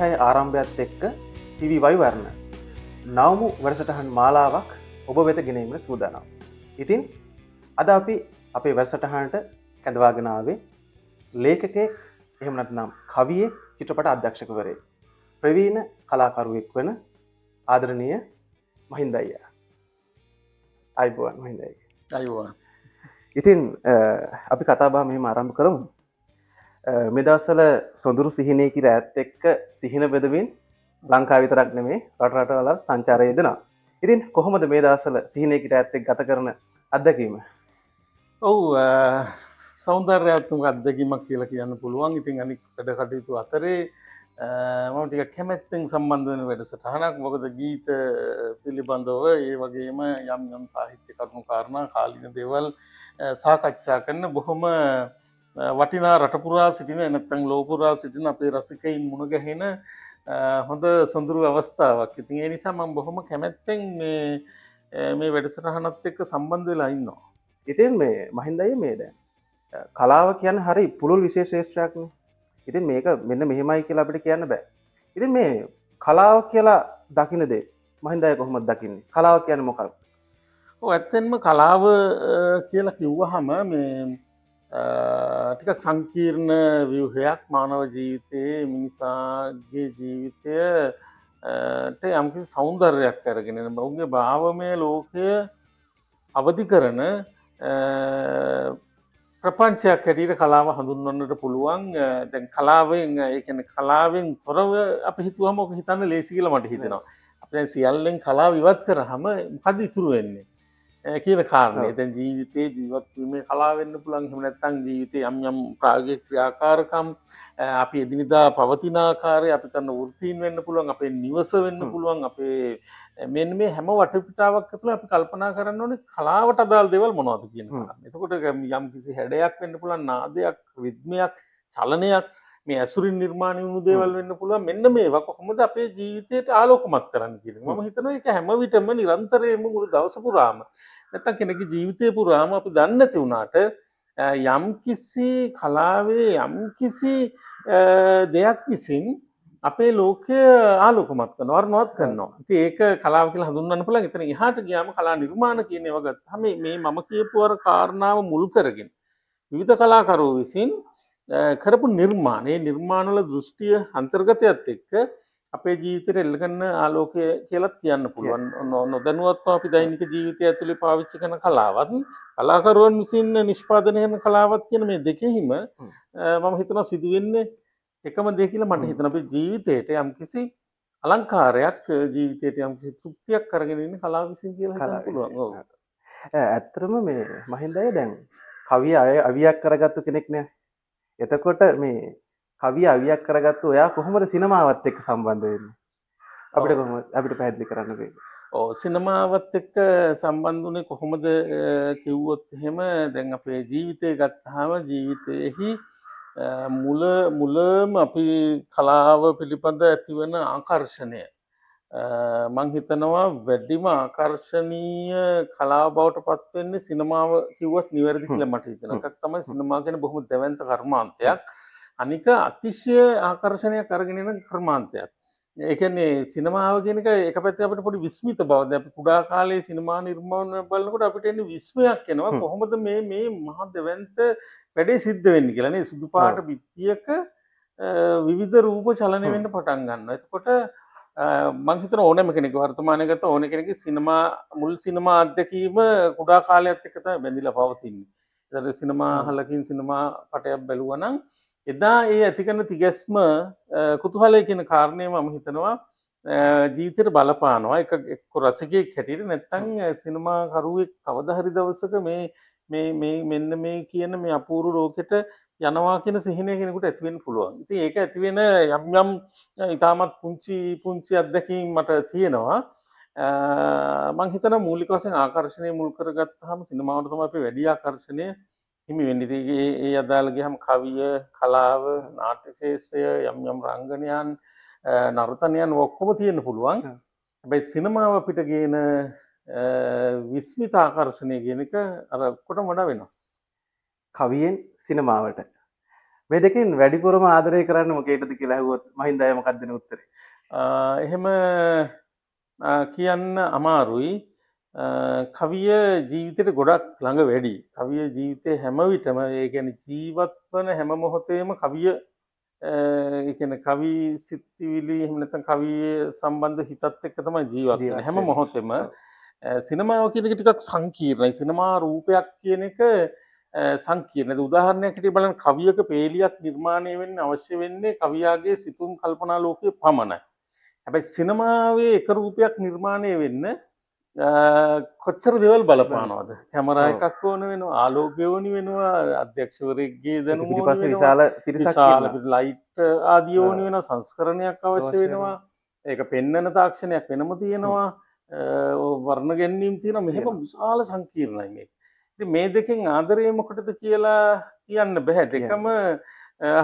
26 ආරම්භයත් එක්ක TV වයිවර්ණ නවමු වැඩසටහන් මාලාවක් ඔබ වෙත ගෙනීමට සූදානම්. ඉතින් අද අපි අපේ වැඩසටහනට කැඳවාගෙන ආවේ ලේඛකයෙක් එහෙම නැත්නම් කවියෙක්, චිත්‍රපට අධ්‍යක්ෂකවරයෙක්, ප්‍රවීණ කලාකරුවෙක් වන ආදරණීය මහින්ද අයියා. අයිබෝන් මහින්ද අයියා. අයිබෝන්. ඉතින් අපි කතා බහ මෙහෙම ආරම්භ කරමු. මේ දවස්වල සොඳුරු සිහිනයේ කිර ඇත් එක්ක සිහින බෙදමින් ලංකාව විතරක් නෙමෙයි රට රටවල සංචාරය යෙදෙනවා. ඉතින් කොහොමද මේ දවස්වල සිහිනයේ කිර ඇත් එක්ක ගත කරන අත්දැකීම? ඔව් සෞන්දර්යාත්මක අත්දැකීමක් කියලා කියන්න පුළුවන්. ඉතින් අනිත් වැඩ කටයුතු අතරේ මම ටිකක් කැමැත්තෙන් සම්බන්ධ වෙන වැඩසටහනක්. මොකද ගීත පිළිබඳව ඒ වගේම යම් සාහිත්‍ය කරුණු කාරණා කාලීන දේවල් සාකච්ඡා කරන බොහොම වටිනා රටපුරා සිටින නැත්නම් ලෝපුරා සිටින අපේ රසිකයින් මුණ ගැහෙන හොඳ සොඳුරු අවස්ථාවක්. ඉතින් ඒ නිසා මම බොහොම කැමැත්තෙන් මේ වැඩසටහනත් එක්ක සම්බන්ධ වෙලා ඉන්නවා. ඉතින් මේ මහින්ද අයියා මේ දැන් කලාව කියන්නේ හරි පුළුල් විශේෂ ශ්‍රේෂ්ඨයක් නේ. ඉතින් මේක මෙන්න මෙහෙමයි කියලා අපිට කියන්න බෑ. ඉතින් මේ කලාව කියලා දකින්න දේ මහින්ද අයියා කොහොමද දකින්නේ? කලාව කියන්නේ මොකක්ද? ඔව් ඇත්තෙන්ම කලාව කියලා කිව්වහම මේ ටිකක් සංකීර්ණ ව්‍යුහයක් මානව ජීවිතයේ මිනිසාගේ ජීවිතයට යම්කිසි සෞන්දර්යයක් අරගෙන එන බවුන්ගේ භාවමය ලෝකය අවදි කරන ප්‍රපංචයක් හැටියට කලාව හඳුන්වන්නට පුළුවන්. දැන් කලාවෙන් ඒ කියන්නේ කලාවෙන් තොරව අපි හිතුවම ඔක හිතන්න ලේසි කියලා මට හිතෙනවා. අපි දැන් සියල්ලෙන් කලාව ඉවත් කරාම මොකද ඉතුරු වෙන්නේ කියන කාරණේ. දැන් ජීවිතේ ජීවත් වීමේ කලාව වෙන්න පුළුවන්. එහෙම නැත්නම් ජීවිතේ යම් ප්‍රායෝගික ක්‍රියාකාරකම් අපි එදිනදා පවතින ආකාරය අපි කරන වෘත්තීන් වෙන්න පුළුවන්. අපේ නිවස වෙන්න පුළුවන්. අපේ මෙන්න මේ හැම වටපිටාවක් ඇතුළේ අපි කල්පනා කරන්න ඕනේ කලාවට අදාළ දේවල් මොනවද කියන කාරණේ. එතකොට යම් කිසි හැඩයක් වෙන්න පුළුවන්, නාදයක්, රිද්මයක්, චලනයක්, මේ ඇසුරින් නිර්මාණය වුණු දේවල් වෙන්න පුළුවන්. මෙන්න මේවා කොහොමද අපේ ජීවිතයට ආලෝකමත් කරන්නේ කියන එක. මම හිතනවා ඒක හැම විටම නිරන්තරයෙන්ම මුළු දවස පුරාම නැත්තම් කෙනෙකුගේ ජීවිතය පුරාම අපි දන්නේ නැති වුණාට යම් කිසි කලාවේ යම් කිසි දෙයක් විසින් අපේ ලෝකය ආලෝකමත් කරනවා, වර්ණවත් කරනවා. ඉතින් ඒක කලාව කියලා හඳුන්වන්න පුළුවන්. එතන එහාට ගියාම කලා නිර්මාණ කියන ඒවා ගත්තාම මේ මම කියපු අර කාරණාව මුල් කරගෙන විවිධ කලාකරුවෝ විසින් කරපු නිර්මාණ, ඒ නිර්මාණවල දෘෂ්ටිය අන්තර්ගතයත් එක්ක අපේ ජීවිතේට එල්ල ගන්න ආලෝකය කියලා කියන්න පුළුවන්. නොදැනුවත්ව අපි දෛනික ජීවිතය ඇතුලේ පාවිච්චි කරන කලාවත් කලාකරුවන් විසින් නිෂ්පාදනය කරන කලාවත් කියන මේ දෙකෙහිම මම හිතනවා සිදුවෙන්නේ එකම දේ කියලා මට හිතෙනවා. අපේ ජීවිතේට යම්කිසි අලංකාරයක්, ජීවිතේට යම්කිසි තෘප්තියක් අරගෙන ඉන්න කලාව විසින් කියලා හිතන්න පුළුවන්. ඔව්. ඇත්තටම මේ මහින්ද අයියා දැන් කවිය අවියක් කරගත්තු කෙනෙක් නේ. එතකොට මේ කවිය අවියක් කරගත්තු ඔයා කොහොමද සිනමාවත් එක්ක සම්බන්ධ වෙන්නේ? අපිට පැහැදිලි කරන්න බෑ. ඔව් සිනමාවත් එක්ක සම්බන්ධ වුණේ කොහොමද කිව්වොත් එහෙම දැන් අපේ ජීවිතය ගත්තාම ජීවිතයේහි මුලම අපි කලාව පිළිබඳ ඇතිවන ආකර්ෂණය මං හිතනවා වැඩිම ආකර්ශනීය කලාව බවට පත් වෙන්නේ සිනමාව කිව්වත් නිවැරදි කියලා මට හිතෙනවා. එකක් තමයි සිනමාව කියන්නේ බොහොම දැවැන්ත කර්මාන්තයක්. අනික අතිශය ආකර්ෂණයක් අරගෙන එන කර්මාන්තයක්. ඒ කියන්නේ සිනමාව කියන එක එක පැත්තක අපිට පොඩි විස්මිත බවක්. දැන් අපි කුඩා කාලේ සිනමා නිර්මාණ බලනකොට අපිට එන්නේ විස්මයක් එනවා. කොහොමද මේ මහා දැවැන්ත වැඩේ සිද්ධ වෙන්නේ කියලා නේ. සුදු පාට බිත්තියක විවිධ රූප චලනය වෙන්න පටන් ගන්නවා. එතකොට මං හිතන ඕනෑම කෙනෙක් වර්තමානයේ ගත ඕන කෙනෙක්ගේ සිනමා මුල් සිනමා අත්දැකීම කුඩා කාලයක් එක්ක තමයි බැඳිලා පවතින්නේ. ඒතර සිනමා හලකින් සිනමා පටයක් බැලුවා නම් එදා ඒ ඇති කරන තිගැස්ම කුතුහලය කියන කාරණය මම හිතනවා ජීවිතේට බලපානවා. එක්ක රසිකයෙක් හැටියට නැත්නම් සිනමා කරුවෙක් කවදා හරි දවසක මෙන්න මේ කියන මේ අපූර්ව ලෝකෙට යනවා කියන සිහිනය කෙනෙකුට ඇති වෙන්න පුළුවන්. ඉතින් ඒක ඇති වෙන යම් ඉතාමත් පුංචි අත්දැකීම් මට තියෙනවා. මම හිතනවා මූලික වශයෙන් ආකර්ෂණය මුල් කරගත්තාම සිනමාවට තමයි අපි වැඩි ආකර්ෂණය හිමි වෙන්නේ. ඉතින් ඒ අදාළ ගියහම කවිය, කලාව, නාට්‍ය ශාස්ත්‍රය, යම් රංගනයන්, නර්තනයන් ඔක්කොම තියෙන්න පුළුවන්. හැබැයි සිනමාව අපිට ගේන විස්මිත ආකර්ෂණය කියන එක අර ඔක්කොටම වඩා වෙනස්. කවියෙන් සිනමාවට මේ දෙකෙන් වැඩිපුරම ආදරය කරන්න මොකේටද කියලා ඇහුවොත් මහින්ද අය මොකක්ද දෙන උත්තරේ? එහෙම කියන්න අමාරුයි. කවිය ජීවිතයට ගොඩක් ළඟ වැඩි. කවිය ජීවිතේ හැම විටම ඒ කියන්නේ ජීවත් වන හැම මොහොතේම කවිය ඒ කියන්නේ කවි සිතිවිලි එහෙම නැත්නම් කවියේ සම්බන්ධ හිතත් එක්ක තමයි ජීවත් වෙන්නේ හැම මොහොතෙම. සිනමාව කියන එක ටිකක් සංකීර්ණයි. සිනමා රූපයක් කියන එක සංකීර්ණයි. උදාහරණයක් හිටිය බලන්න කවියක පේලියක් නිර්මාණය වෙන්න අවශ්‍ය වෙන්නේ කවියාගේ සිතුම් කල්පනා ලෝකයේ පමණයි. හැබැයි සිනමාවේ එක රූපයක් නිර්මාණය වෙන්න කොච්චර දේවල් බලපානවද? කැමරා එකක් ඕන වෙනවා, ආලෝකය ඕනි වෙනවා, අධ්‍යක්ෂවරයෙක්ගේ දැනුම ඕනි වෙනවා, විශාල පිරිසක් විශාල ලයිට් ආදී ඕනි වෙනවා, සංස්කරණයක් අවශ්‍ය වෙනවා. ඒක පෙන්වන තාක්ෂණයක් වෙනම තියෙනවා. වර්ණ ගැනීම තියෙනවා. මෙහෙම විශාල සංකීර්ණයි මේක. ඉතින් මේ දෙකෙන් ආදරය මොකටද කියලා කියන්න බෑ. දෙකම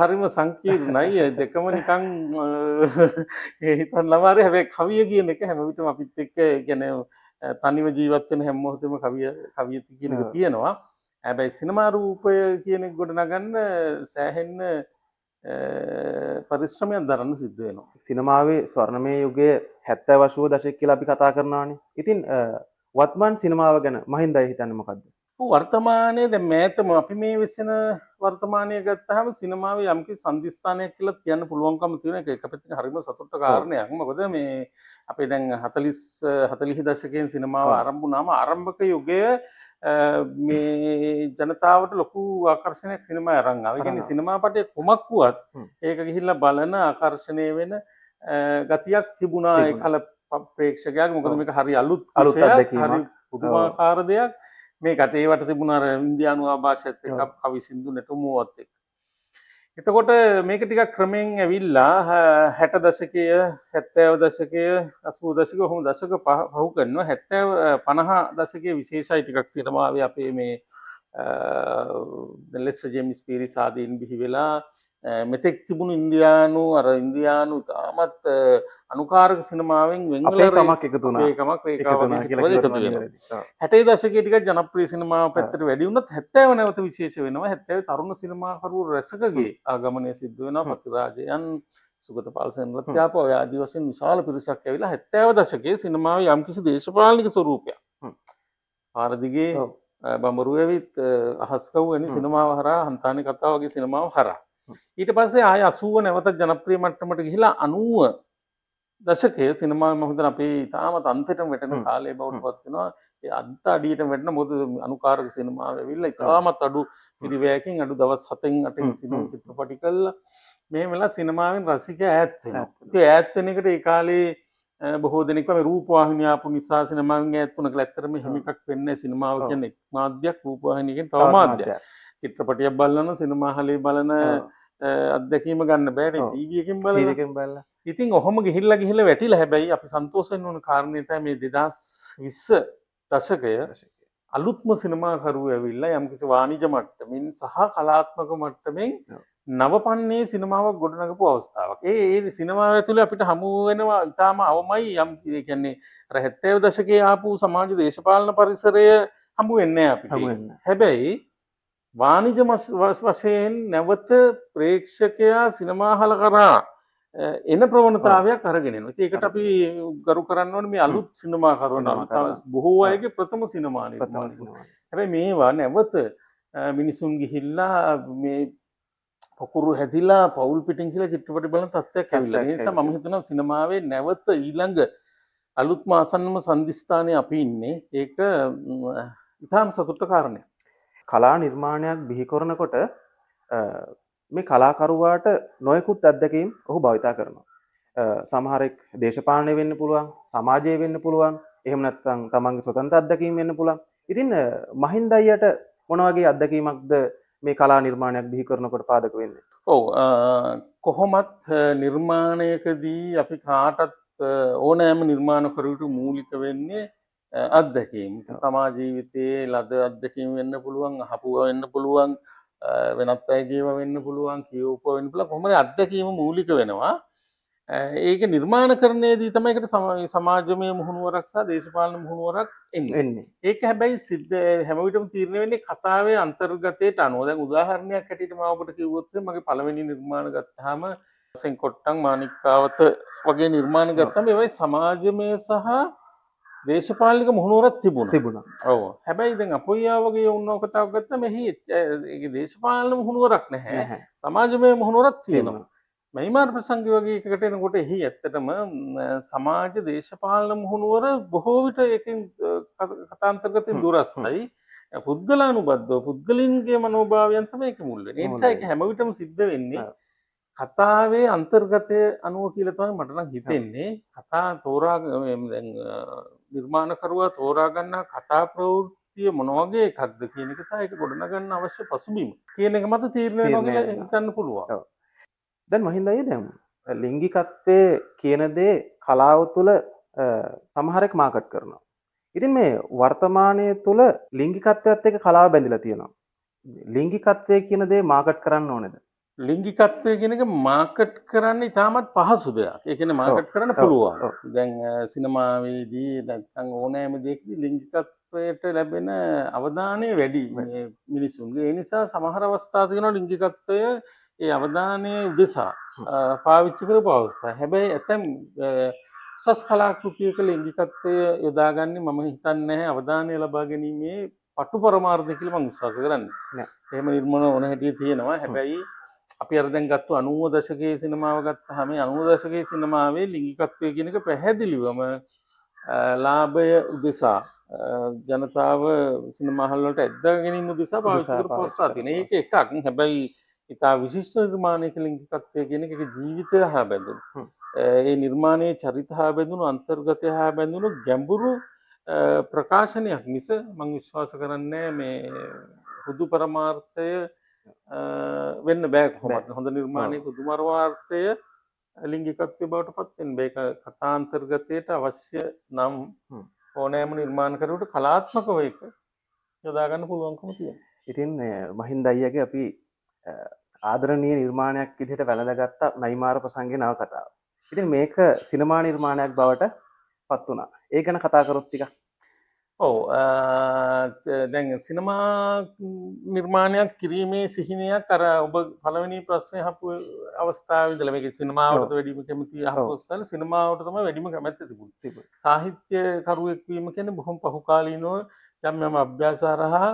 හරිම සංකීර්ණයි. දෙකම නිකන් හිතන්න අමාරුයි. හැබැයි කවිය කියන එක හැම විටම අපිත් එක්ක කියන්නේ තනිව ජීවත් වෙන හැම මොහොතෙම කවිය කියන එක තියෙනවා. හැබැයි සිනමා රූපය කියන එක ගොඩනගන්න සෑහෙන්න පරිශ්‍රමයක් දරන්න සිද්ධ වෙනවා. සිනමාවේ ස්වර්ණමය යුගයේ 70 80 දශක කියලා අපි කතා කරනවානේ. ඉතින් වත්මන් සිනමාව ගැන මහින්ද අය හිතන්නේ මොකද්ද? වර්තමානයේ දැන් මෑතම අපි මේ වෙසෙන වර්තමානය ගත්තාම සිනමාවේ යම්කිසි සම්දිස්ථානයක් කියලා කියන්න පුළුවන්කම තියෙන එක පැත්තකින් හරිම සතුටට කාරණයක්. මොකද මේ අපේ දැන් 40 දශකයෙන් සිනමාව ආරම්භ වුණාම ආරම්භක යුගය මේ ජනතාවට ලොකු ආකර්ෂණයක් සිනමා අරන් ආවා. ඒ කියන්නේ සිනමා පටේ කුමක් වුවත් ඒක ගිහිල්ලා බලන ආකර්ෂණය වෙන ගතියක් තිබුණා ඒ කල ප්‍රේක්ෂකයාගේ. මොකද මේක හරි අලුත් අත්දැකීමක්. හරි පුදුමාකාර දෙයක්. මේ ගතේවට තිබුණ අර ඉන්දියානු ආభాෂයත් එක්ක කවි සින්දු නැටුමුවත් එක්ක. එතකොට මේක ටිකක් ක්‍රමෙන් ඇවිල්ලා 60 දශකයේ 70 දශකයේ 80 දශකයේ කොහොම දශක පහු කරනවා. 70 50 දශකයේ විශේෂයි ටිකක් සිනමාවේ අපේ මේ ලෙස්ටර් ජේම්ස් පීරිස් ආදීන් බිහි වෙලා මෙතෙක් තිබුණු ඉන්දියානු තාමත් අනුකාරක සිනමාවෙන් වෙන්කමක් එකතු වුණා. ඒකමක් එකතු වෙනවා. 60 දශකයේ ටිකක් ජනප්‍රිය සිනමාව පැත්තට වැඩි වුණත් 70 නැවත විශේෂ වෙනවා. 70 තරුණ සිනමාකරුවෝ රැසකගේ ආගමනය සිද්ධ වෙනවා. පතිරාජයන්, සුගතපාල සෙනරත්යාප ඔය ආදී වශයෙන් විශාල පිරිසක් ඇවිල්ලා 70 දශකයේ සිනමාවේ යම්කිසි දේශපාලනික ස්වරූපයක්. පාරදිගේ බඹරු ඇවිත් අහස්කව් වැනි සිනමාව හරහා හන්තානි කතාව වගේ සිනමාව හරහා ඊට පස්සේ ආය 80 නැවත ජනප්‍රිය මට්ටමට ගිහිලා 90 දශකයේ සිනමාවේ මම හිතන අපේ තාමත් අන්තිමටම වැටෙන කාලය බවට පත් වෙනවා. ඒ අන්ත අඩියට වැටෙන මොකද අනුකාරක සිනමාව ඇවිල්ලා ඉතාමත් අඩු පිරිවැයකින් අඩු දවස් 7න් 8න් සිනමා චිත්‍රපටි කළා. මේ වෙලාව සිනමාවෙන් රසිකයා ඈත් වෙනවා. ඒ ඈත් වෙන එකට ඒ කාලේ බොහෝ දෙනෙක් මේ රූපවාහිනිය ආපු නිසා සිනමාවෙන් ඈත් වුණා කියලා. ඇත්තටම එහෙම එකක් වෙන්නේ නැහැ. සිනමාව කියන්නේ මාධ්‍යයක්, රූපවාහිනියකින් තව මාධ්‍යයක්. චිත්‍රපටියක් බලන සිනමා හලේ බලන අත්දැකීම ගන්න බෑනේ ටීවී එකෙන් බලලා. ඉතින් ඔහොම ගිහිල්ලා වැටිලා. හැබැයි අපි සන්තෝෂ වෙන්න ඕන කාරණේ තමයි මේ 2020 දශකය අලුත්ම සිනමාකරුවෝ ඇවිල්ලා යම්කිසි වාණිජ මට්ටමින් සහ කලාත්මක මට්ටමින් නවපන්නේ සිනමාවක් ගොඩනගපු අවස්ථාවක්. ඒ සිනමාව ඇතුලේ අපිට හමු වෙනවා ඊටාම අවමයි ඒ කියන්නේ අර 70 දශකයේ ආපු සමාජ දේශපාලන පරිසරය හමු වෙන්නේ අපිට. හැබැයි වාණිජ වශයෙන් නැවත ප්‍රේක්ෂකයා සිනමාහල කරා එන ප්‍රවණතාවයක් අරගෙන එනවා. ඒකට අපි ගරු කරන්න ඕනේ මේ අලුත් සිනමාකරුවන්. බොහෝ අයගේ ප්‍රථම සිනමා නිර්මාණ. හැබැයි මේවා නැවත මිනිසුන් ගිහිල්ලා මේ පොකුරු හැදිලා පවුල් පිටින් කියලා චිත්‍රපටි බලන තත්ත්වයක් ඇවිල්ලා. ඒ නිසා මම හිතනවා සිනමාවේ නැවත ඊළඟ අලුත්ම ආසන්නම සම්දිස්ථානයේ අපි ඉන්නේ. ඒක ඉතාම සතුටට කාරණයක්. කලා නිර්මාණයක් බිහි කරනකොට මේ කලාකරුවාට නොයෙකුත් අත්දැකීම් ඔහු භාවිතා කරනවා. සමහරෙක් දේශපාලනය වෙන්න පුළුවන්, සමාජය වෙන්න පුළුවන්, එහෙම නැත්නම් තමන්ගේ ස්වතන්ත්‍ර අත්දැකීම් වෙන්න පුළුවන්. ඉතින් මහින්ද අයියට මොන වගේ අත්දැකීමක්ද මේ කලා නිර්මාණයක් බිහි කරනකොට පාදක වෙන්නේ? ඔව් කොහොමත් නිර්මාණයකදී අපි කාටත් ඕනෑම නිර්මාණකරුවෙකුට මූලික වෙන්නේ අත්දැකීම්. තමා ජීවිතයේ ලද අත්දැකීම් වෙන්න පුළුවන්, අහපුවා වෙන්න පුළුවන්, වෙනත් අයගේව වෙන්න පුළුවන්, කියවපුවා වෙන්න පුළුවන්. කොහොමද අත්දැකීම මූලික වෙනවා. ඒක නිර්මාණකරණයේදී තමයි ඒකට සමාජමය මුහුණුවරක් සහ දේශපාලන මුහුණුවරක් එන්නේ. එන්නේ. ඒක හැබැයි හැම විටම තීරණය වෙන්නේ කතාවේ අන්තර්ගතයට අනුව. දැන් උදාහරණයක් හැටියට මම ඔබට කිව්වොත් මගේ පළවෙනි නිර්මාණ ගත්තාම සෙන්කොට්ටම් මාණික්කාවත වගේ නිර්මාණ ගත්තාම ඒවයි සමාජමය සහ දේශපාලනික මුහුණුවරක් තිබුණා. ඔව්. හැබැයි දැන් අපොයියා වගේ වුණා කතාවක් ගත්තාම එහි ඒකේ දේශපාලන මුහුණුවරක් නැහැ. සමාජමය මුහුණුවරක් තියෙනවා. මහිමාන ප්‍රසංගය වගේ එකකට එනකොට එහි ඇත්තටම සමාජ දේශපාලන මුහුණුවර බොහෝ විට ඒකෙන් කතාන්තර්ගතයෙන් දුරස්තයි. පුද්ගලානුබද්ධව පුද්ගලින්ගේ මනෝභාවයන් තමයි ඒක මුල් වෙන්නේ. ඒ නිසා ඒක හැම විටම සිද්ධ වෙන්නේ කතාවේ අන්තර්ගතය අනුව කියලා තමයි මට නම් හිතෙන්නේ. කතා තෝරා දැන් නිර්මාණකරුවා තෝරා ගන්නා කතා ප්‍රවෘත්තිය මොන වගේ එකක්ද කියන එක සහ ඒක ගොඩනගන්න අවශ්‍ය පසුබිම කියන එක මත තීරණය වෙනවා කියලා හිතන්න පුළුවන්. දැන් මහින්ද අයියා දැන් ලිංගිකත්වයේ කියන දේ කලාව තුළ සමහරෙක් මාකට් කරනවා. ඉතින් මේ වර්තමානයේ තුළ ලිංගිකත්වයත් එක්ක කලාව බැඳිලා තියෙනවා. ලිංගිකත්වය කියන දේ මාකට් කරන්න ඕනේද? ලිංගිකත්වය කියන එක මාකට් කරන්න ඉතාමත් පහසු දෙයක්. ඒ කියන්නේ මාකට් කරන්න පුළුවන්. දැන් සිනමාවේදී නැත්නම් ඕනෑම දෙයකදී ලිංගිකත්වයට ලැබෙන අවධානය වැඩි මිනිසුන්ගේ. ඒ නිසා සමහර අවස්ථා තියෙනවා ලිංගිකත්වය ඒ අවධානය උදෙසා පාවිච්චි කරපු අවස්ථා. හැබැයි ඇතැම් උසස් කලාකෘතියක ලිංගිකත්වය යොදාගන්නේ මම හිතන්නේ නැහැ අවධානය ලබා ගැනීමේ පටු පරමාර්ථය කියලා මම විශ්වාස කරන්නේ. නෑ. එහෙම නිර්මාණ ඕන හැටියට තියෙනවා. හැබැයි අපි අර දැන් ගත්ත 90 දශකයේ සිනමාව ගත්තාම 90 දශකයේ සිනමාවේ ලිංගිකත්වය කියන එක පැහැදිලිවම ලාභය උදෙසා ජනතාව සිනමා හල් වලට ඇද්දා ගැනීම උදෙසා පාවිච්චි කරපු අවස්ථා තියෙනවා. ඒක එකක්. හැබැයි ඉතා විශිෂ්ට නිර්මාණයක ලිංගිකත්වය කියන එක ජීවිතය හා බැඳුණු. ඒ නිර්මාණයේ චරිත හා බැඳුණු අන්තර්ගතය හා බැඳුණු ගැඹුරු ප්‍රකාශනයක් මිස මම විශ්වාස කරන්නේ මේ හුදු පරමාර්ථය වෙන්න බෑ කොහොමද. හොඳ නිර්මාණයක හුදු පරමාර්ථය ලිංගිකත්වය බවට පත් වෙන්න බෑ. ඒක කථාන්තර්ගතයට අවශ්‍ය නම් ඕනෑම නිර්මාණකරුවෙකුට කලාත්මකව ඒක යොදා ගන්න පුළුවන්කම තියෙනවා. ඉතින් මහින්ද අයියාගේ අපි ආදරණීය නිර්මාණයක් විදිහට වැළඳගත්ත මයිමාර ප්‍රසංගයේ නවකතාව. ඉතින් මේක සිනමා නිර්මාණයක් බවට පත් වුණා. ඒ ගැන කතා කරොත් ටිකක්. ඔව් දැන් සිනමා නිර්මාණයක් කිරීමේ සිහිනයක් අර ඔබ පළවෙනි ප්‍රශ්නේ අහපු අවස්ථාවේ ඉඳලා මේක සිනමාවට වැඩිම කැමති අහපු අවස්ථාවේ සිනමාවට තමයි වැඩිම කැමැත්ත තිබුණේ. සාහිත්‍ය කරුවෙක් වීම කියන්නේ බොහොම පහුකාලීනව යම් යම් අභ්‍යාස හරහා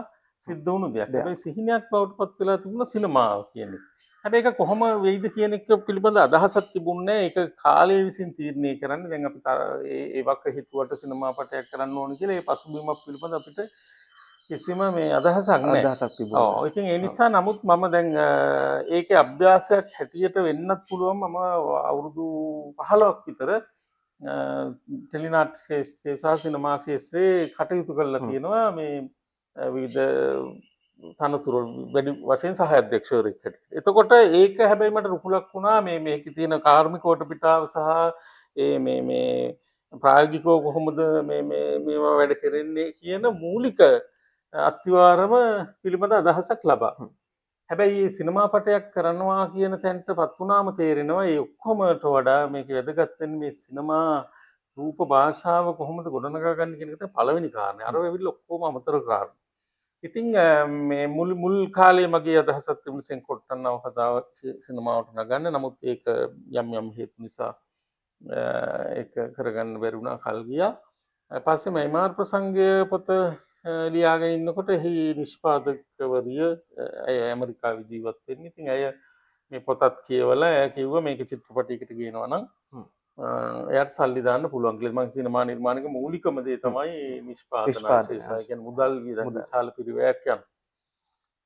සිද්ධ වුණු දෙයක්. හැබැයි සිහිනයක් බවට පත් වෙලා තිබුණා සිනමාව කියන්නේ. හැබැයි ඒක කොහොම වෙයිද කියන එක පිළිබඳ අදහසක් තිබුණේ ඒක කාලය විසින් තීරණය කරන්නේ. දැන් අපි ඒ වක හිතුවට සිනමා පටයක් කරන්න ඕන කියලා ඒ පසුබිමක් පිළිබඳ අපිට කිසිම මේ අදහසක් තිබුණා. ඔව්. ඉතින් ඒ නිසා නමුත් මම දැන් ඒකේ අභ්‍යාසයක් හැටියට වෙන්නත් පුළුවන්. මම අවුරුදු 15ක් විතර ටෙලිනාට්‍ය ශාස්ත්‍රයේ සහ සිනමා ශාස්ත්‍රයේ කටයුතු කරලා තියෙනවා. මේ විවිධ තනතුරු වැඩි වශයෙන් සහාය අධ්‍යක්ෂවරයෙක් හැටියට. එතකොට ඒක හැබැයි මට රුකුලක් වුණා මේකේ තියෙන කාර්මික වටපිටාව සහ මේ ප්‍රායෝගිකව කොහොමද මේවා වැඩ කරන්නේ කියන මූලික අත්විවරම පිළිබඳ අදහසක් ලබා. හැබැයි මේ සිනමා පටයක් කරනවා කියන තැනටපත් වුණාම තේරෙනවා ඒ ඔක්කොමට වඩා මේක වැදගත් වෙන්නේ මේ සිනමා රූප භාෂාව කොහොමද ගොඩනගා ගන්න කියන එක තමයි පළවෙනි කාරණේ. අර වෙවිල ඔක්කොම අමතර කාරණා. ඉතින් මේ මුල් කාලේ මගේ අදහසක් තිබුණ සෙන්කොට්ටම් නවකතාව සිනමාවට නගන්න. නමුත් ඒක යම් යම් හේතු නිසා ඒක කරගන්න බැරි වුණා කල් ගියා. පස්සේ මයිමාර ප්‍රසංගය පොත ලියාගෙන ඉන්නකොට එහි නිෂ්පාදකවරිය ඇය ඇමරිකාවේ ජීවත් වෙන්නේ. ඉතින් ඇය මේ පොතත් කියවලා ඇය කිව්වා මේක චිත්‍රපටයකට ගේනවා නම් එයාට සල්ලි දාන්න පුළුවන් කියලා. මම සිනමා නිර්මාණයක මූලිකම දේ තමයි නිෂ්පාදනය. කියන්නේ මුදල් විශාල පිරිවැයක් යනවා.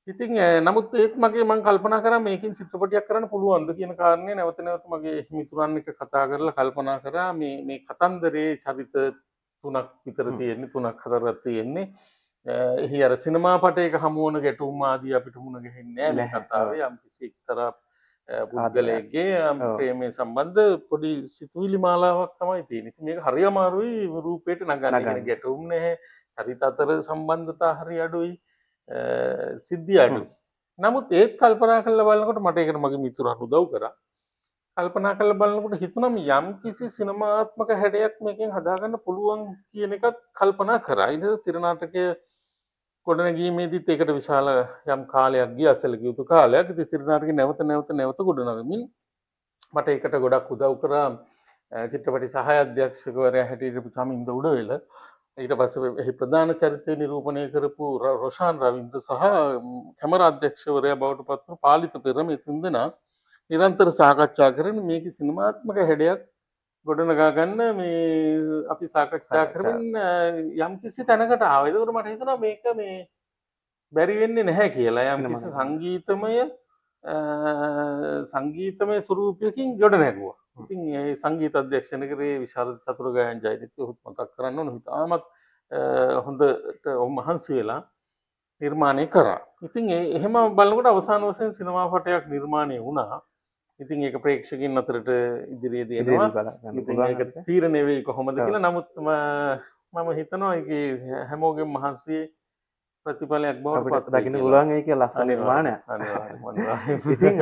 ඉතින් නමුත් ඒත් මම කල්පනා කරා මේකෙන් චිත්‍රපටයක් කරන්න පුළුවන්ද කියන කාරණේ නැවත නැවත මගේ මිතුරන් එක්ක කතා කරලා කල්පනා කරා මේ කතන්දරේ චරිත 3ක් විතර තියෙන්නේ 3-4ක් තියෙන්නේ. එහි අර සිනමා පටයක හමු වන ගැටුම් ආදී අපිට මුණ ගැහෙන්නේ නැහැ මේ කතාවේ. යම් කිසි එක්තරා පුද්ගලයෙක්ගේ ප්‍රේමයේ සම්බන්ධ පොඩි සිතුවිලි මාලාවක් තමයි තියෙන්නේ. ඉතින් මේක හරි අමාරුයි රූපයට නගන්න. ගැටුම් නැහැ. චරිත අතර සම්බන්ධතා හරි අඩුයි. සිද්ධිය අඩුයි. නමුත් ඒත් කල්පනා කරලා බලනකොට මට ඒකට මගේ මිතුරන් උදව් කරා. කල්පනා කරලා බලනකොට හිතුණා මේ යම් කිසි සිනමාත්මක හැඩයක් මේකෙන් හදාගන්න පුළුවන් කියන එකත් කල්පනා කරා. ඊට පස්සේ තිර නාටකය ගොඩනැගීමේදීත් ඒකට විශාල යම් කාලයක් ගියා, සැලකිය යුතු කාලයක්. ඉතින් තිර නාටකය නැවත ගොඩනගමින් මට ඒකට ගොඩක් උදව් කරා චිත්‍රපටි සහාය අධ්‍යක්ෂකවරයා හැටියට චමින්ද උඩවෙල. ඊට පස්සේ එහි ප්‍රධාන චරිතය නිරූපණය කරපු රොෂාන් රවින්ද්‍ර සහ කැමරා අධ්‍යක්ෂකවරයා බවට පත් වූ පාලිත පෙර මේ තුන්දෙනා නිරන්තර සාකච්ඡා කරන මේක සිනමාත්මක හැඩයක් ගොඩනගා ගන්න මේ අපි සාකච්ඡා කරමින් යම් කිසි තැනකට ආවා. ඒකෝට මට හිතුණා මේක මේ බැරි වෙන්නේ නැහැ කියලා. යම් කිසි සංගීතමය ස්වරූපයකින් ගොඩනැගුවා. ඉතින් ඒ සංගීත අධ්‍යක්ෂණය කරේ විශාල චතුරගායන් ජයනිත්‍ය උත් මතක් කරන්න ඕන. ඉතාමත් හොඳට මහන්සි වෙලා නිර්මාණය කරා. ඉතින් එහෙම බලනකොට අවසාන වශයෙන් සිනමා පටයක් නිර්මාණය වුණා. ඉතින් ඒක ප්‍රේක්ෂකින් අතරට ඉදිරියේදී එනවා. ඉතින් ඒක තීරණය වෙයි කොහොමද කියලා. නමුත් මම හිතනවා ඒකේ හැමෝගෙම මහන්සියේ ප්‍රතිඵලයක් බවට පත් දකින්න පුළුවන් ඒ කියලා ලස්සන නිර්මාණයක්. ඉතින්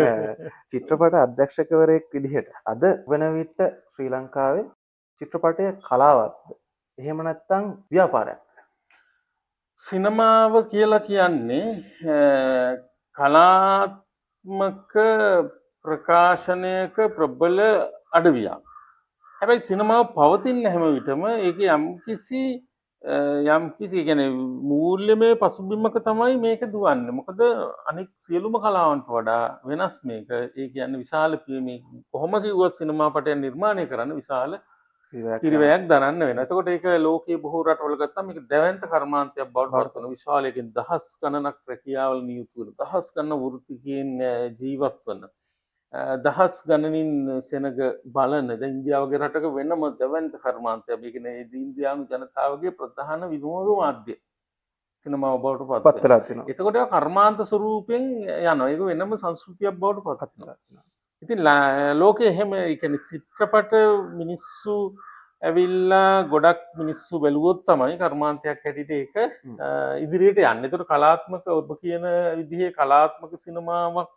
චිත්‍රපට අධ්‍යක්ෂකවරයෙක් විදිහට අද වෙන විට ශ්‍රී ලංකාවේ චිත්‍රපටය කලාවක්ද? එහෙම නැත්නම් ව්‍යාපාරයක්? සිනමාව කියලා කියන්නේ කලාත්මක ප්‍රකාශනයක ප්‍රබල අඩවියක්. හැබැයි සිනමාව පවතින හැම විටම ඒක යම්කිසි කියන්නේ මූල්‍යමය පසුබිමක තමයි මේක දුවන්නේ. මොකද අනෙක් සියලුම කලාවන්ට වඩා වෙනස් මේක. ඒ කියන්නේ විශාල මේ කොහොම කිව්වත් සිනමා පටයක් නිර්මාණය කරන්න විශාල පිරිවැයක් දරන්න වෙනවා. එතකොට ඒක ලෝකයේ බොහෝ රටවල ගත්තාම මේක දැවැන්ත කර්මාන්තයක් බවට පත් වෙන විශාලයකින් දහස් ගණනක් රැකියාවල නියුතු වෙන දහස් ගණන වෘත්තිකයන් ජීවත් වෙන දහස් ගණනින් සෙනග බලන දැන් ඉන්දියාව වගේ රටක වෙනම දැවැන්ත කර්මාන්තයක්. මේ කියන්නේ ඉන්දියානු ජනතාවගේ ප්‍රධාන විනෝද මාධ්‍ය සිනමාව බවට පත් වෙලා තියෙනවා. එතකොට ඒක කර්මාන්ත ස්වරූපයෙන් යනවා. ඒක වෙනම සංස්කෘතියක් බවට පත් වෙනවා. ඉතින් ලෝකයේ එහෙම ඒ කියන්නේ චිත්‍රපට මිනිස්සු ඇවිල්ලා ගොඩක් මිනිස්සු බැලුවොත් තමයි කර්මාන්තයක් හැටියට ඒක ඉදිරියට යන්නේ. ඒතකොට කලාත්මක ඔබ කියන විදිහේ කලාත්මක සිනමාවක්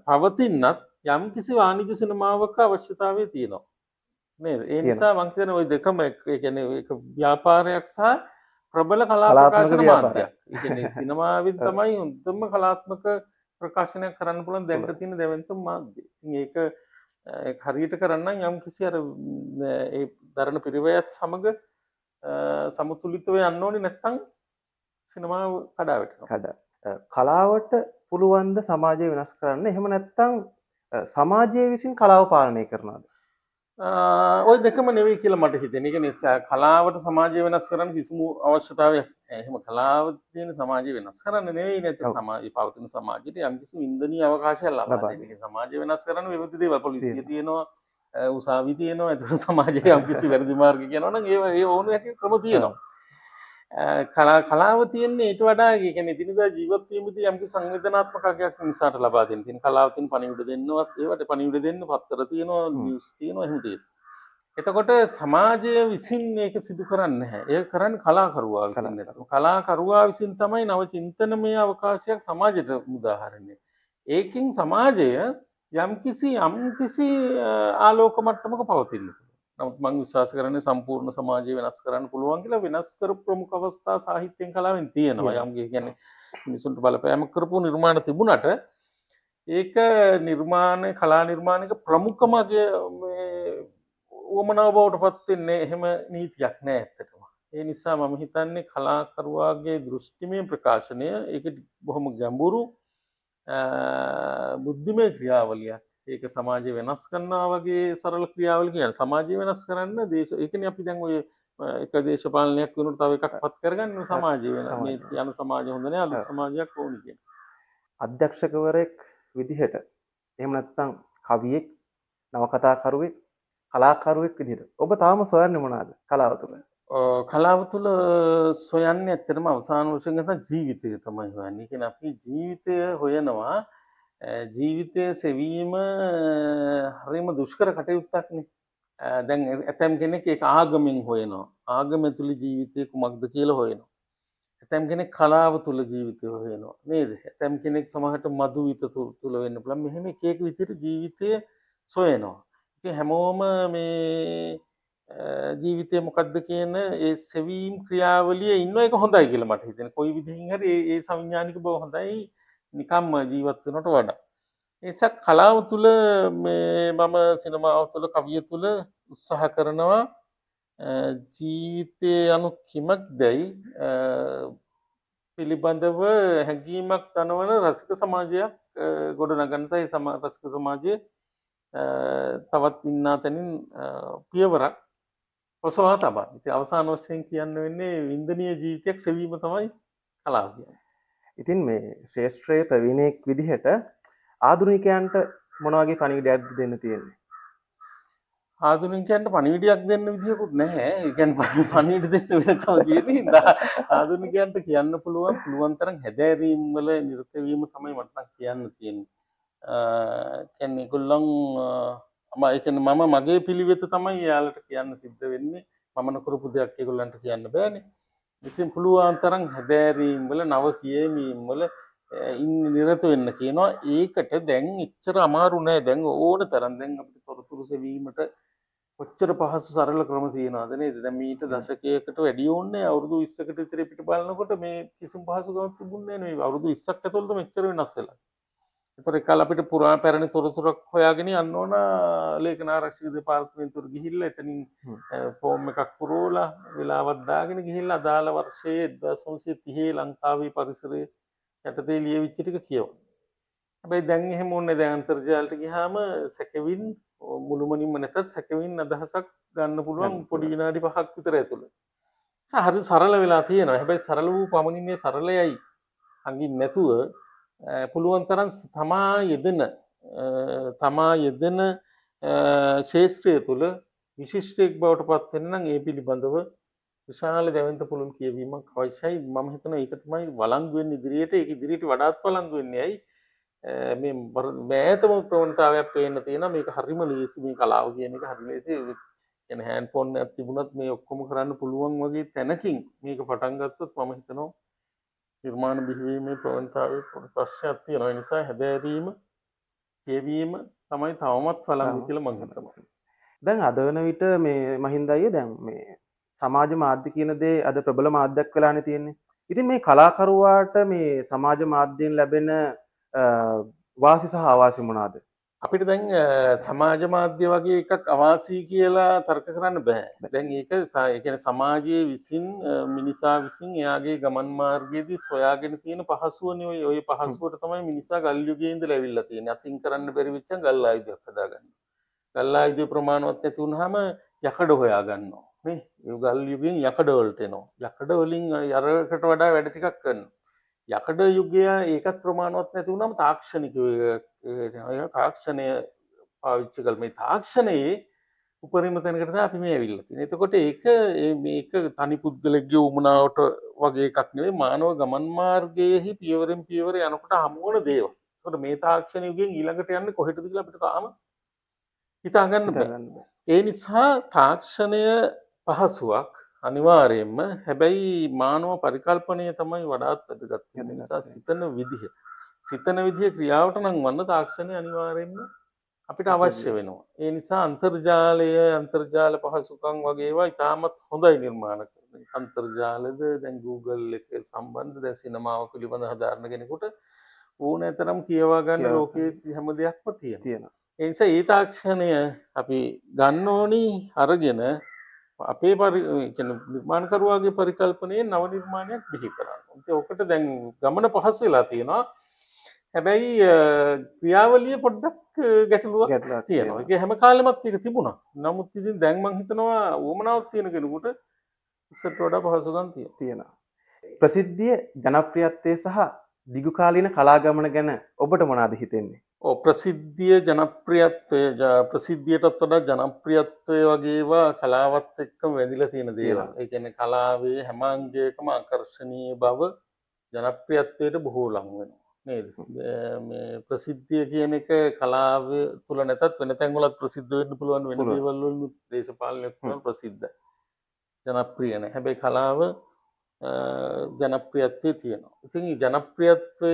පවතින්නත් යම් කිසි වාණිජ්‍ය සිනමාවක අවශ්‍යතාවය තියෙනවා. නේද? ඒ නිසා මම කියන ওই දෙකම ඒ කියන්නේ ඒක ව්‍යාපාරයක් සහ ප්‍රබල කලා ප්‍රකාශන මාධ්‍යයක්. ඒ කියන්නේ සිනමාවෙන් තමයි උත්තම කලාත්මක ප්‍රකාශනයක් කරන්න පුළුවන් දැනට තියෙන දැවැන්තම මාධ්‍යය. ඉතින් ඒක හරියට කරන්න යම් කිසි අර ඒ දරණ පිරිවැයත් සමග සමතුලිතව යන්න ඕනේ නැත්නම් සිනමාව කඩා වැටෙනවා. කලාවට පුළුවන් ද සමාජය වෙනස් කරන්න? එහෙම නැත්නම් සමාජය විසින් කලාව පාලනය කරනවද? ওই දෙකම නෙවෙයි කියලා මට හිතෙනවා. ඒ කියන්නේ කලාවට සමාජය වෙනස් කරන්න කිසිම අවශ්‍යතාවයක් නැහැ. එහෙම කලාව තියෙන සමාජය වෙනස් කරන්න නෙවෙයි නැත්නම් සමාජය පවතින සමාජයට යම් කිසි වින්දනීය අවකාශයක් ලබා දෙන්න. ඒ සමාජය වෙනස් කරන්න විවිධ දේවල් පොලිසිය තියෙනවා, උසාවි තියෙනවා. ඒක සමාජයේ යම් කිසි වැරදි මාර්ග කියනවා නම් ඒ ඕන හැටි ක්‍රම තියෙනවා. කලාව තියෙන්නේ ඊට වඩා ඒ කියන්නේ දිනදා ජීවත් වීමේදී යම් කිසි සංවේදනාත්මක අගයක් මිනිසාට ලබා දෙන්න තියෙන කලාව තියෙන පණිවිඩ දෙන්නවත් ඒවට පණිවිඩ දෙන්න පත්තර තියෙනවා, නිවුස් තියෙනවා, එහෙම තියෙනවා. එතකොට සමාජය විසින් මේක සිදු කරන්නේ නැහැ. ඒක කරන්නේ කලාකරුවා විසින්. කලාකරුවා විසින් තමයි නව චින්තනමය අවකාශයක් සමාජයට උදාහරණය. ඒකින් සමාජය යම්කිසි ආලෝක මට්ටමක පවතිනවා. නමුත් මම විශ්වාස කරන්නේ සම්පූර්ණ සමාජය වෙනස් කරන්න පුළුවන් කියලා. වෙනස් කරපු ප්‍රමුඛ අවස්ථා සාහිත්‍යයෙන් කලාවෙන් තියෙනවා. යම් කියන්නේ මිනිසුන්ට බලපෑමක් කරපු නිර්මාණ තිබුණට ඒක කලා නිර්මාණයක ප්‍රමුඛමගේ උවමනාව බවට පත් වෙන්නේ එහෙම නීතියක් නෑ ඇත්තටම. ඒ නිසා මම හිතන්නේ කලාකරුවාගේ දෘෂ්ටිමය ප්‍රකාශනය ඒක බොහොම ගැඹුරු බුද්ධිමය ක්‍රියාවලියක්. ඒක සමාජය වෙනස් කරනවා වගේ සරල ක්‍රියාවලිය කියන්නේ. සමාජය වෙනස් කරන්න ඒ කියන්නේ අපි දැන් ඔය එක දේශපාලනයක් වෙනුවට තව එකක් පත් කරගන්න සමාජය වෙන මේ යන සමාජය හොඳ නෑ, අලුත් සමාජයක් ඕනි කියන්නේ. අධ්‍යක්ෂකවරයෙක් විදිහට එහෙම නැත්නම් කවියෙක්, නවකතාකරුවෙක්, කලාකරුවෙක් විදිහට ඔබ තාම සොයන්නේ මොනවාද කලාව තුළ? කලාව තුළ සොයන්නේ ඇත්තටම අවසාන වශයෙන් ගත්තා ජීවිතය තමයි හොයන්නේ. කියන්නේ අපි ජීවිතය හොයනවා. ජීවිතය සෙවීම හරිම දුෂ්කර කටයුත්තක්නේ. දැන් ඇතම් කෙනෙක් ඒක ආගමෙන් හොයනවා. ආගම තුළ ජීවිතය කුමක්ද කියලා හොයනවා. ඇතැම් කෙනෙක් කලාව තුළ ජීවිතය හොයනවා නේද? ඇතැම් කෙනෙක් සමහරට මధుවිත තුළ වෙන්න පුළුවන්. මෙහෙම එක එක විදිහට ජීවිතය සොයනවා. ඉතින් හැමෝම මේ ජීවිතය මොකක්ද කියන ඒ සෙවීම් ක්‍රියාවලිය ඉන්න එක හොඳයි කියලා මට හිතෙනවා. කොයි විදිහින් හරි ඒ සංඥානික බව හොඳයි නිකම්ම ජීවත් වෙනවට වඩා. ඒ නිසා කලාව තුළ මේ මම සිනමාව තුළ කවිය තුළ උත්සාහ කරනවා ජීවිතය යනු කිමක්දැයි පිළිබඳව හැඟීමක් දනවන රසික සමාජයක් ගොඩනගන්න සහ රසික සමාජයේ තවත් ඉන්නා තැනින් පියවරක් ඔසවා තබා. ඉතින් අවසාන වශයෙන් කියන්න වෙන්නේ වින්දනීය ජීවිතයක් සෙවීම තමයි කලාව කියන්නේ. ඉතින් මේ ශාස්ත්‍රීය ප්‍රවීණයෙක් විදිහට ආධුනිකයන්ට මොන වගේ පණිවිඩයක් දෙන්න තියෙන්නේ? ආධුනිකයන්ට පණිවිඩයක් දෙන්න විදියකුත් නැහැ. ඒ කියන්නේ පණිවිඩ දෙන්න වෙනකම කියන්නේ ඉඳා ආධුනිකයන්ට කියන්න පුළුවන් තරම් හැදෑරීම් වල නිරත වීම තමයි මට නම් කියන්න තියෙන්නේ. කියන්නේ ඒගොල්ලන් මම මගේ පිළිවෙත තමයි යාලට කියන්න සිද්ධ වෙන්නේ. මම නොකරපු දෙයක් ඒගොල්ලන්ට කියන්න බෑනේ. ඉතින් පුළුවන් තරම් හැදෑරීම් වල නව කියවීම් වල නිරත වෙන්න කියනවා. ඒකට දැන් එච්චර අමාරු නෑ. දැන් ඕන තරම් දැන් අපිට තොරතුරු සෙවීමට කොච්චර පහසු සරල ක්‍රම තියෙනවද නේද? දැන් මීට දශකයකට වැඩි ඕනේ අවුරුදු 20කට විතර පිට බලනකොට මේ කිසිම පහසුකමක් තිබුණේ නෑ. මේ අවුරුදු 20ක් ඇතුළත මෙච්චර වෙනස් වෙලා. ඒතර එකල අපිට පුරා පැරණි තොරතුරක් හොයාගෙන යන්න ඕන ලේඛනාරක්ෂක දෙපාර්තමේන්තුවට ගිහිල්ලා එතනින් ෆෝම් එකක් පුරවලා වෙලාවක් දාගෙන ගිහිල්ලා අදාළ වර්ෂයේ 1930 ලංකාවේ පරිසරයේ යටතේ ලියවිච්ච ටික කියවන්න. හැබැයි දැන් එහෙම ඕනේ දැන් අන්තර්ජාලයට ගියාම සැකවින් මුළුමනින්ම නැතත් සැකවින් අදහසක් ගන්න පුළුවන් පොඩි විනාඩි 5ක් විතර ඇතුළත. හරි සරල වෙලා තියෙනවා. හැබැයි සරල වූ පමණින් සරලයි අඟින් නැතුව පුළුවන් තරම් තමා යෙදෙන ක්ෂේත්‍රය තුළ විශිෂ්ටයෙක් බවට පත් වෙන්න නම් ඒ පිළිබඳව විශාල දැවෙන්න පුළුවන් කියවීමක් අවශ්‍යයි. මම හිතනවා ඒක තමයි වළංගු වෙන්නේ ඉදිරියට. ඒක ඉදිරියට වඩාත් වළංගු වෙන්නේ ඇයි? මේ මෑතම ප්‍රවණතාවයක් පේන්න තියෙනවා. මේක හරිම ලේසි මේ කලාව කියන එක හරි ලේසි. කියන්නේ හෑන්ඩ් ෆෝන් එකක් තිබුණත් මේ ඔක්කොම කරන්න පුළුවන් වගේ තැනකින් මේක පටන් ගත්තොත් මම හිතනවා නිර්මාණ බිහිවීමේ ප්‍රවණතාවයේ ප්‍රශ්නයක් තියෙනවා. ඒ නිසා හැදෑරීම කියවීම තමයි තවමත් වළංගු කියලා මම හිතනවා. දැන් අද වෙන විට මේ මහින්ද අයියේ දැන් මේ සමාජ මාධ්‍ය කියන දේ අද ප්‍රබල මාධ්‍යයක් වෙලානේ තියෙන්නේ. ඉතින් මේ කලාකරුවාට මේ සමාජ මාධ්‍යයෙන් ලැබෙන වාසි සහ අවාසි මොනවාද? අපිට දැන් සමාජ මාධ්‍ය වගේ එකක් අවාසි කියලා තර්ක කරන්න බෑ. දැන් ඒක ඒ කියන්නේ සමාජයේ විසින් මිනිසා විසින් එයාගේ ගමන් මාර්ගයේදී සොයාගෙන තියෙන පහසුවනේ ඔය පහසුවට තමයි මිනිසා ගල් යුගයේ ඉඳලා ඇවිල්ලා තියෙන්නේ. අතින් කරන්න බැරි වෙච්ච ගල් ආයුධයක් හදාගන්න. ගල් ආයුධ ප්‍රමාණවත් නැති වුනහම යකඩ හොයා ගන්නවා. නේ? ඒ ගල් යුගයෙන් යකඩ වලට එනවා. යකඩ වලින් අරකට වඩා වැඩ ටිකක් කරනවා. යකඩ යුගය ඒකත් ප්‍රමාණවත් නැති වුණාම තාක්ෂණික තාක්ෂණය පාවිච්චි කළ මේ තාක්ෂණයේ උපරිම තැනකට තමයි අපි මේ ඇවිල්ලා තියෙන්නේ. එතකොට මේක තනි පුද්ගලෙක්ගේ උමනාවට වගේ එකක් නෙවෙයි මානව ගමන් මාර්ගයේහි පියවරෙන් පියවර යනකොට හමු වෙන දේවල්. එතකොට මේ තාක්ෂණ යුගයෙන් ඊළඟට යන්නේ කොහෙටද කියලා අපිට තාම හිතා ගන්න බෑ. ඒ නිසා තාක්ෂණය පහසුවක් අනිවාර්යයෙන්ම. හැබැයි මානව පරිකල්පනය තමයි වඩාත් වැදගත්. ඒ නිසා සිතන විදිය ක්‍රියාවට නම් වන්න තාක්ෂණය අනිවාර්යයෙන්ම අපිට අවශ්‍ය වෙනවා. ඒ නිසා අන්තර්ජාල පහසුකම් වගේ ඒවා ඉතාමත් හොඳයි නිර්මාණ කරන. අන්තර්ජාලද දැන් Google එක සම්බන්ධ දැන් සිනමාව පිළිබඳ හදාරන කෙනෙකුට ඕනෑතරම් කියවා ගන්න ලෝකයේ හැම දෙයක්ම තියෙනවා. ඒ නිසා ඒ තාක්ෂණය අපි ගන්න ඕනි අරගෙන අපේ නිර්මාණකරුවාගේ පරිකල්පනයේ නව නිර්මාණයක් බිහි කරන්න. ඔකට දැන් ගමන පහසු වෙලා තියෙනවා. හැබැයි ක්‍රියාවලිය පොඩ්ඩක් ගැටලුවක් තියෙනවා. ඒක හැම කාලෙමත් ඒක තිබුණා. නමුත් ඉතින් දැන් මම හිතනවා උවමනාවක් තියෙන කෙනෙකුට ඉස්සරට වඩා පහසුකම් තියෙනවා. ප්‍රසිද්ධිය, ජනප්‍රියත්වය සහ දිගු කාලීන කලා ගමන ගැන ඔබට මොනවද හිතෙන්නේ? ප්‍රසිද්ධිය ප්‍රසිද්ධියටත් වඩා ජනප්‍රියත්වය වගේ ඒවා කලාවත් එක්කම වැදිලා තියෙන දේවල්. ඒ කියන්නේ කලාවේ හැම අංගයකම ආකර්ශනීය බව ජනප්‍රියත්වයට බොහෝ ලං වෙනවා නේද? මේ ප්‍රසිද්ධිය කියන එක කලාව තුල නැතත් වෙන තැන් වලත් ප්‍රසිද්ධ වෙන්න පුළුවන් වෙන දේවල් වලින් දේශපාලනයක් තුන ප්‍රසිද්ධයි. ජනප්‍රිය නැහැ. හැබැයි කලාව ජනප්‍රියත්වය තියෙනවා. ඉතින් මේ ජනප්‍රියත්වය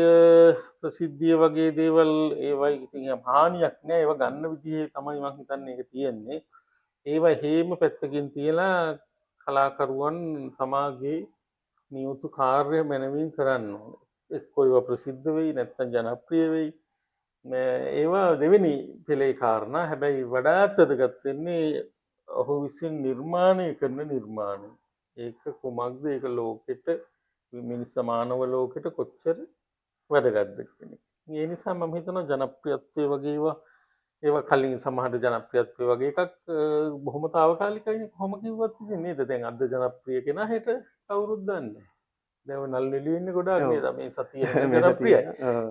ප්‍රසිද්ධිය වගේ දේවල් ඒවයි ඉතින් හානියක් නෑ. ඒව ගන්න විදිහේ තමයි මම හිතන්නේ ඒක තියෙන්නේ. ඒවා හේම පැත්තකින් තියලා කලාකරුවන් සමාජයේ නියුතු කාර්ය මැනවින් කරන්න ඕනේ. එක්කෝ ඒවා ප්‍රසිද්ධ වෙයි නැත්නම් ජනප්‍රිය වෙයි. ඒවා දෙවෙනි පෙළේ කාරණා. හැබැයි වඩාත් වැදගත් වෙන්නේ ඔහු විසින් නිර්මාණය කරන නිර්මාණය. ඒක කුමක්ද? ඒක ලෝකෙට මිනිස් මානව ලෝකෙට කොච්චර වැදගත්ද කියන එක. ඒ නිසා මම හිතනවා ජනප්‍රියත්වය වගේ ඒවා කලින් සමහර ජනප්‍රියත්වය වගේ එකක් බොහොම తాවකාලිකයිනේ කොහොම කිව්වත් ඉතින් නේද? දැන් අද ජනප්‍රිය කෙනා හෙට කවුරුත් දන්නේ නැහැ. දැන් නල් නිලි වෙන්නේ ගොඩාක් නේද මේ සතියේ ජනප්‍රියයි.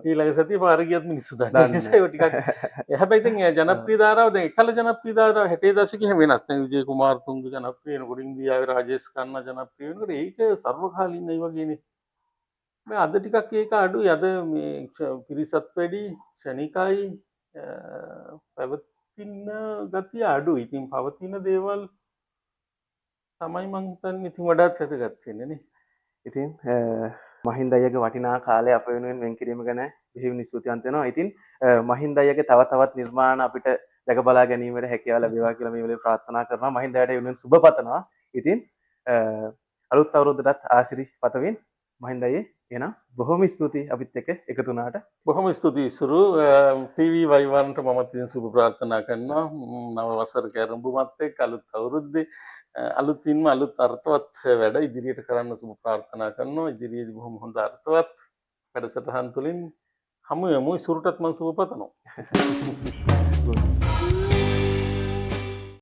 ඊළඟ සතිය පාර ගියත් මිනිස්සු දන්නේ නැහැ. ඒක ටිකක් හැබැයි ඉතින් ජනප්‍රිය ධාරාව දැන් එකල ජනප්‍රිය ධාරාව 60 දශකයේ හැම වෙනස්. දැන් විජේ කුමාර් තුංග ජනප්‍රිය වෙනකොට ඉන්දියාවේ රාජේෂ් ඛන්නා ජනප්‍රිය වෙනකොට ඒක සර්වකාලීන ඒ වගේනේ. මේ අද ටිකක් ඒක අඩුයි. අද මේ පිරිසත් වැඩි ශනිකයි පැවතින ගතිය අඩුයි. ඉතින් පවතින දේවල් තමයි මං හිතන්නේ ඉතින් වඩාත් වැදගත් වෙන්නේ නේ. ඉතින් මහින්ද අයියගේ වටිනා කාලය අප වෙනුවෙන් වෙන් කිරීම ගැන බෙහෙවින් ස්තුතිවන්ත වෙනවා. ඉතින් මහින්ද අයියගේ තව තවත් නිර්මාණ අපිට දැක බලා ගැනීමට හැකියාව ලැබේවා කියලා මේ වෙලේ ප්‍රාර්ථනා කරනවා. මහින්ද අයියට වෙනුවෙන් සුබ පතනවා. ඉතින් අලුත් අවුරුද්දටත් ආශිර්වාද පතමින් මහින්ද අයියේ එහෙනම් බොහොම ස්තුතියි අපිත් එක්ක එකතු වුණාට. බොහොම ස්තුතියි සුරු. ටීවී වයිවන්ට මම ඉතින් සුබ ප්‍රාර්ථනා කරනවා. නව වසරක ආරම්භුමත් එක්ක අලුත් අවුරුද්දේ අලුතින්ම අලුත් අර්ථවත් වැඩ ඉදිරියට කරන්න සුබ ප්‍රාර්ථනා කරනවා. ඉදිරියේදී බොහොම හොඳ අර්ථවත් වැඩසටහන් තුළින් හමු යමු. සුරුටත් මම සුබ පතනවා.